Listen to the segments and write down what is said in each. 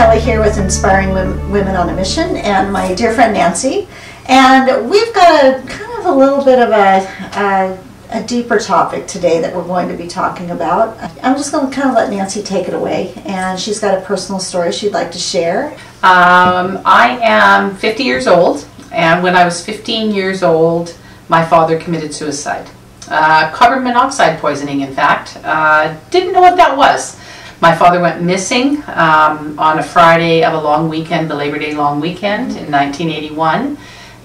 Kellie here with Inspiring Women on a Mission, and my dear friend Nancy. And we've got a kind of a little bit of a deeper topic today that we're going to be talking about. I'm just going to kind of let Nancy take it away, and she's got a personal story she'd like to share. I am 50 years old, and when I was 15 years old, my father committed suicide. Carbon monoxide poisoning, in fact. Didn't know what that was. My father went missing on a Friday of a long weekend, the Labor Day long weekend in 1981.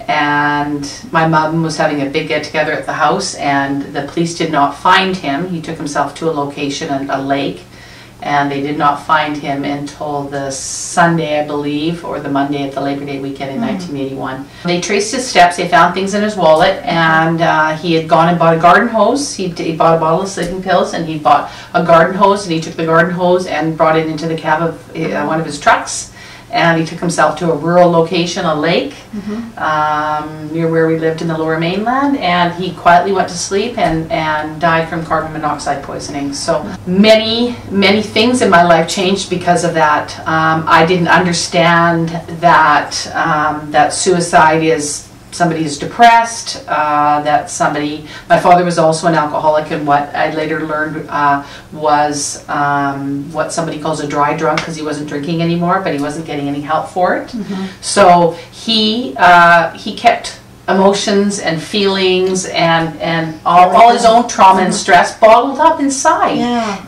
And my mom was having a big get-together at the house, and the police did not find him. He took himself to a location, a lake, and they did not find him until the Sunday, I believe, or the Monday of the Labor Day weekend in 1981. They traced his steps. They found things in his wallet, and he had gone and bought a garden hose. He bought a bottle of sleeping pills, and he bought a garden hose, and he took the garden hose and brought it into the cab of one of his trucks. And he took himself to a rural location, a lake, near where we lived in the Lower Mainland, and he quietly went to sleep and died from carbon monoxide poisoning. So many things in my life changed because of that. I didn't understand that that suicide is somebody is depressed, that my father was also an alcoholic, and what I later learned was what somebody calls a dry drunk, because he wasn't drinking anymore, but he wasn't getting any help for it. So he kept emotions and feelings and all his own trauma and stress bottled up inside,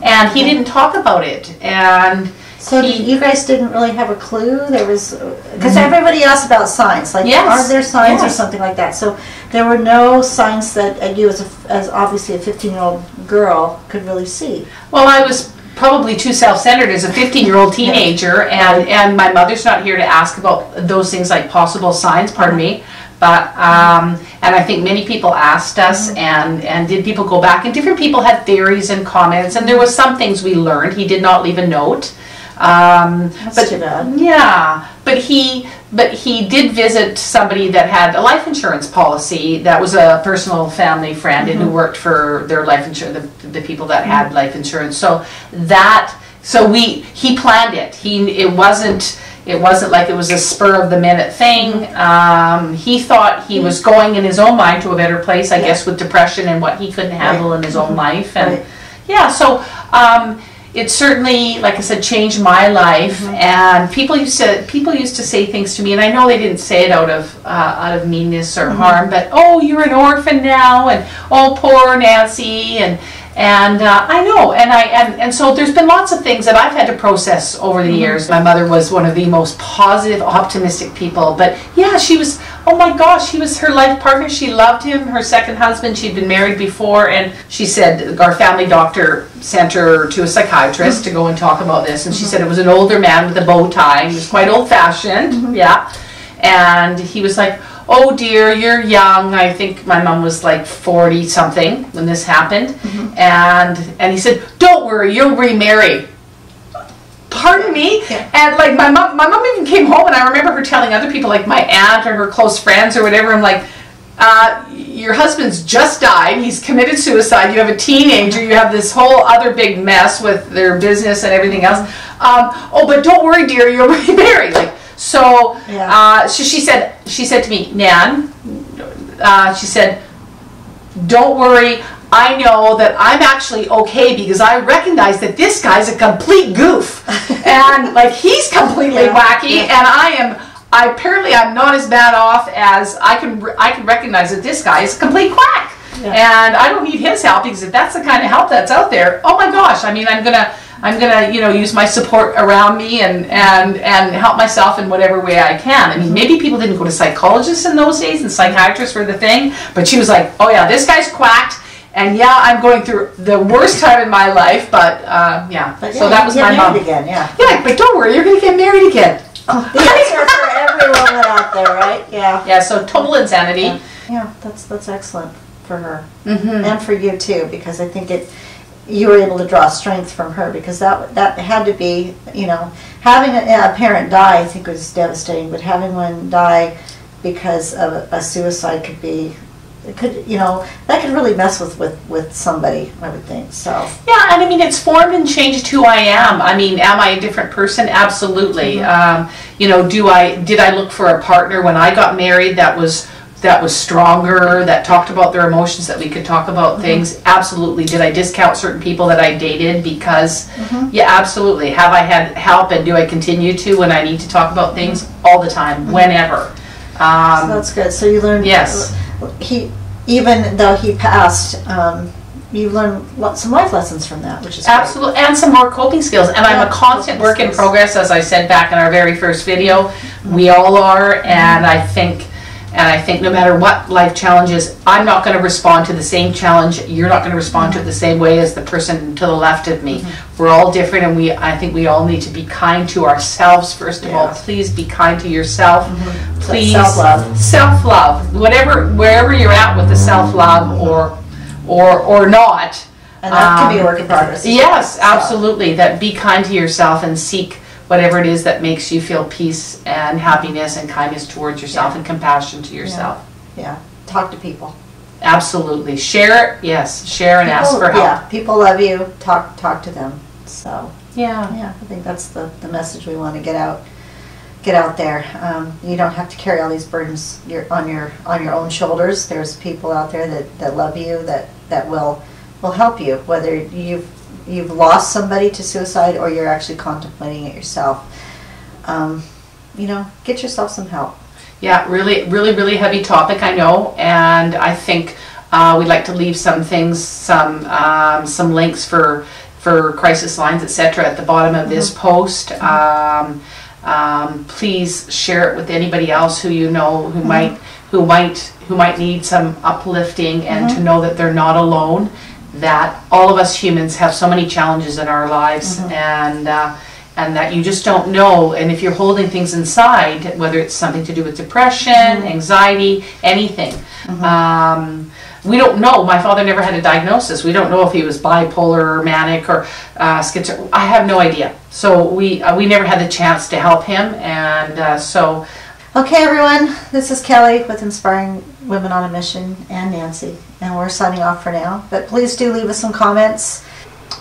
and he didn't talk about it. And so you guys didn't really have a clue? There was, because everybody asks about signs, like are there signs or something like that? So there were no signs that you, as obviously a 15-year-old girl, could really see. Well, I was probably too self-centered as a 15-year-old teenager, and my mother's not here to ask about those things like possible signs. Pardon me. But and I think many people asked us, and did people go back, and different people had theories and comments, and there was some things we learned. He did not leave a note. That's too bad. Yeah, but he did visit somebody that had a life insurance policy that was a personal family friend and who worked for their life insurance, the people that had life insurance. So he planned it. It wasn't like it was a spur of the minute thing. He thought he was going in his own mind to a better place, I guess, with depression and what he couldn't handle in his own life. And so it certainly, like I said, changed my life. And people used to say things to me, and I know they didn't say it out of meanness or harm, but oh, you're an orphan now, and oh, poor Nancy, and I know, and so there's been lots of things that I've had to process over the years. My mother was one of the most positive, optimistic people, but yeah, she was, oh my gosh, he was her life partner. She loved him, her second husband. She'd been married before, and she said our family doctor sent her to a psychiatrist to go and talk about this, and she said it was an older man with a bow tie. He was quite old-fashioned, and he was like, oh dear, you're young. I think my mom was like 40 something when this happened. And he said, don't worry, you'll remarry. Pardon me? And like my mom even came home, and I remember her telling other people, like my aunt or her close friends or whatever, I'm like, your husband's just died, he's committed suicide, you have a teenager, you have this whole other big mess with their business and everything else. Oh, but don't worry, dear, you'll remarry. Like, so she said to me, Nan, she said, don't worry, I know that I'm actually okay, because I recognize that this guy's a complete goof, and like he's completely wacky, and apparently I'm not as bad off as I can recognize that this guy is a complete quack, and I don't need his help, because if that's the kind of help that's out there, oh my gosh, I mean, I'm gonna use my support around me and help myself in whatever way I can. I mean, maybe people didn't go to psychologists in those days, and psychiatrists were the thing, but she was like, oh yeah, this guy's quacked, and yeah, I'm going through the worst time in my life, but so that was my mom. Again, but don't worry, you're going to get married again. The answer for every woman out there, right? Yeah, so total insanity. Yeah, that's excellent for her, and for you too, because I think you were able to draw strength from her, because that had to be, having a parent die, I think, was devastating, but having one die because of a suicide could be it could, you know, that could really mess with somebody, I would think. So yeah, and I mean, it's formed and changed who I am. I mean, am I a different person? Absolutely. You know, did I look for a partner when I got married that was stronger, that talked about their emotions, that we could talk about things? Absolutely. Did I discount certain people that I dated because, yeah, absolutely. Have I had help, and do I continue to when I need to talk about things? All the time, whenever. So that's good. So you learned, yes. Even though he passed, you learned some life lessons from that, which is absolutely great. And some more coping skills. And I'm a constant work in progress, as I said back in our very first video. We all are, and I think no matter what life challenges, I'm not going to respond to the same challenge. You're not going to respond to it the same way as the person to the left of me. We're all different, and I think we all need to be kind to ourselves first of all. Please be kind to yourself. Please, self-love. Self-love. Wherever you're at with the self-love or not. And that can be a work in progress. Yes, absolutely. That be kind to yourself and seek whatever it is that makes you feel peace and happiness and kindness towards yourself and compassion to yourself. Yeah. Talk to people. Absolutely. Share, yes. Share and ask for help. Yeah. People love you. Talk to them. So yeah, I think that's the message we want to get out there. You don't have to carry all these burdens on your own shoulders. There's people out there that love you, that will help you, whether you've lost somebody to suicide or you're actually contemplating it yourself. You know, get yourself some help. Yeah, really heavy topic, I know, and I think we'd like to leave some things, some links for crisis lines, etc. at the bottom of this post. Please share it with anybody else who you know who might need some uplifting, and to know that they're not alone. That all of us humans have so many challenges in our lives, and that you just don't know. And if you're holding things inside, whether it's something to do with depression, anxiety, anything, we don't know. My father never had a diagnosis. We don't know if he was bipolar or manic or schizophrenic. I have no idea. So we never had the chance to help him, and so. Okay, everyone, this is Kelly with Inspiring Women on a Mission, and Nancy, and we're signing off for now. But please do leave us some comments.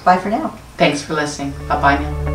Bye for now. Thanks for listening. Bye-bye now.